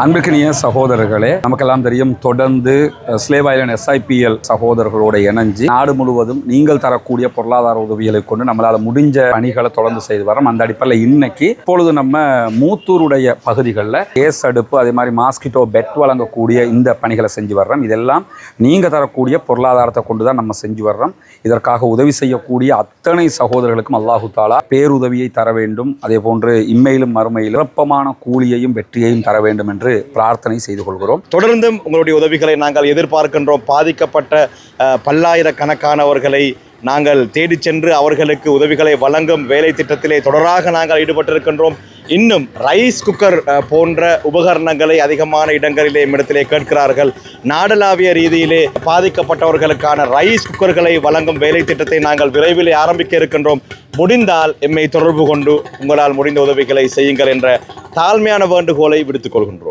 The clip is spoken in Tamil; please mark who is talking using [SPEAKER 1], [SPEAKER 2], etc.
[SPEAKER 1] அன்பிற்கினிய சகோதரர்களே, நமக்கெல்லாம் தெரியும், தொடர்ந்து ஸ்லேவ் ஐலண்ட் SIPL சகோதரர்களோட இணைஞ்சு நாடு முழுவதும் நீங்கள் தரக்கூடிய பொருளாதார உதவிகளை கொண்டு நம்மளால் முடிஞ்ச பணிகளை தொடர்ந்து செய்து வரோம். அந்த அடிப்படையில் இன்னைக்கு இப்பொழுது நம்ம மூத்தூருடைய பகுதிகளில் கேஸ் அடுப்பு, அதே மாதிரி மாஸ்கிட்டோ பெட் வழங்கக்கூடிய இந்த பணிகளை செஞ்சு வர்றோம். இதெல்லாம் நீங்கள் தரக்கூடிய பொருளாதாரத்தை கொண்டு தான் நம்ம செஞ்சு வர்றோம். இதற்காக உதவி செய்யக்கூடிய அத்தனை சகோதரர்களுக்கும் அல்லாஹு தாலா பேருதவியை தர வேண்டும். அதே போன்று இம்மையிலும் மறுமையிலும் சிறப்பமான கூலியையும் வெற்றியையும் தர வேண்டும் என்று பிரார்த்தனை செய்து கொள்கிறோம்.
[SPEAKER 2] தொடர்ந்தும் உங்களுடைய உதவிகளை நாங்கள் எதிர்பார்க்கின்றோம். பாதிக்கப்பட்ட பல்லாயிரக்கணக்கானவர்களை நாங்கள் தேடி சென்று அவர்களுக்கு உதவிகளை வழங்கும் வேலை திட்டத்திலே தொடராக நாங்கள் ஈடுபட்டிருக்கின்றோம். இன்னும் ரைஸ் குக்கர் போன்ற உபகரணங்களை அதிகமான இடங்களிலே இடத்திலே கேட்கிறார்கள். நாடளாவிய ரீதியிலே பாதிக்கப்பட்டவர்களுக்கான ரைஸ் குக்கர்களை வழங்கும் வேலை திட்டத்தை நாங்கள் விரைவில் ஆரம்பிக்க இருக்கின்றோம். முடிந்தால் எம்மை தொடர்பு கொண்டு உங்களால் முடிந்த உதவிகளை செய்யுங்கள் என்ற தாழ்மையான வேண்டுகோளை விடுத்துக் கொள்கின்றோம்.